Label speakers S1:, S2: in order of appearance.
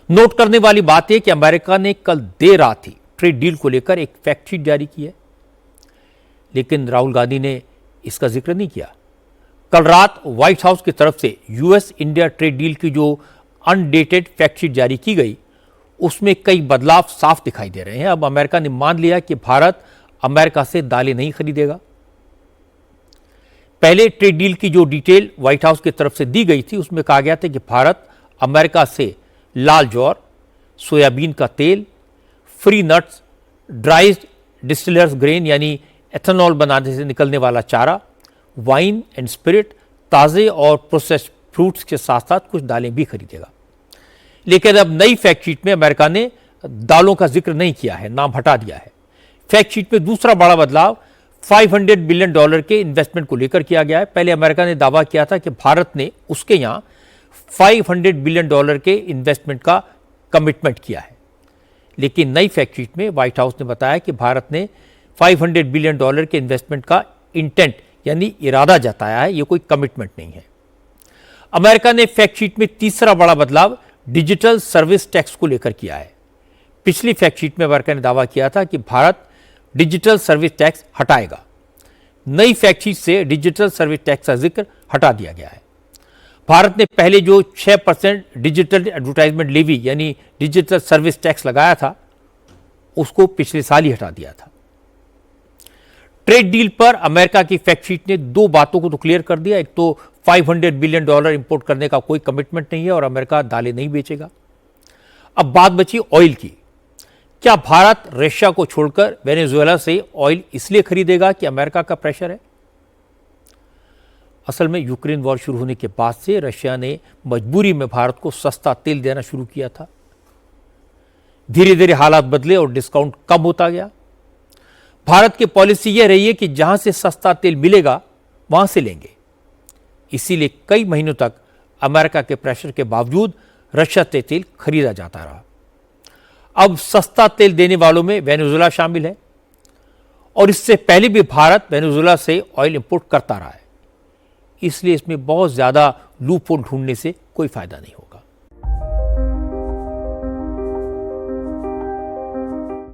S1: Note करने वाली बात यह कि अमेरिका ने कल देर रात ही ट्रेड डील को लेकर एक फैक्ट शीट जारी की है, लेकिन राहुल गांधी ने इसका जिक्र नहीं किया। कल रात व्हाइट हाउस की तरफ से यूएस इंडिया ट्रेड डील की जो अनडेटेड फैक्ट शीट जारी की गई, उसमें कई बदलाव साफ दिखाई दे रहे हैं। अब अमेरिका ने मान लिया कि भारत अमेरिका से दालें नहीं खरीदेगा। पहले ट्रेड डील की जो डिटेल व्हाइट हाउस की तरफ से दी गई थी, उसमें कहा गया था कि भारत अमेरिका से लाल ज्वार, सोयाबीन का तेल, free nuts, dried distillers grain यानी एथेनॉल बनाने से निकलने वाला चारा, वाइन एंड स्पिरिट, ताज़े और प्रोसेस्ड फ्रूट्स के साथ साथ कुछ दालें भी खरीदेगा। लेकिन अब नई फैक्ट शीट में अमेरिका ने दालों का जिक्र नहीं किया है, नाम हटा दिया है। फैक्ट शीट में दूसरा बड़ा बदलाव $500 बिलियन के इन्वेस्टमेंट को लेकर किया गया है। पहले अमेरिका ने दावा किया था कि भारत ने उसके यहां $500 बिलियन के इन्वेस्टमेंट का कमिटमेंट किया है, लेकिन नई फैक्ट शीट में व्हाइट हाउस ने बताया कि भारत ने $500 बिलियन के इन्वेस्टमेंट का इंटेंट यानी इरादा जताया है, यह कोई कमिटमेंट नहीं है। अमेरिका ने फैक्ट शीट में तीसरा बड़ा बदलाव डिजिटल सर्विस टैक्स को लेकर किया है। पिछली फैक्ट शीट में अमेरिका ने दावा किया था कि भारत डिजिटल सर्विस टैक्स हटाएगा। नई फैक्ट शीट से डिजिटल सर्विस टैक्स का जिक्र हटा दिया गया है। भारत ने पहले जो 6% डिजिटल एडवर्टाइजमेंट लेवी यानी डिजिटल सर्विस टैक्स लगाया था, उसको पिछले साल ही हटा दिया था। ट्रेड डील पर अमेरिका की फैक्ट शीट ने दो बातों को तो क्लियर कर दिया। एक तो $500 बिलियन इंपोर्ट करने का कोई कमिटमेंट नहीं है और अमेरिका दालें नहीं बेचेगा। अब बात बची ऑयल की। क्या भारत रशिया को छोड़कर वेनेजुएला से ऑयल इसलिए खरीदेगा कि अमेरिका का प्रेशर है? असल में यूक्रेन वॉर शुरू होने के बाद से रशिया ने मजबूरी में भारत को सस्ता तेल देना शुरू किया था। धीरे धीरे हालात बदले और डिस्काउंट कम होता गया। भारत की पॉलिसी यह रही है कि जहां से सस्ता तेल मिलेगा वहां से लेंगे। इसीलिए कई महीनों तक अमेरिका के प्रेशर के बावजूद रशिया से तेल खरीदा जाता रहा। अब सस्ता तेल देने वालों में वेनेजुएला शामिल है और इससे पहले भी भारत वेनेजुएला से ऑयल इंपोर्ट करता रहा है। इसलिए इसमें बहुत ज्यादा लूपहोल ढूंढने से कोई फायदा नहीं होगा।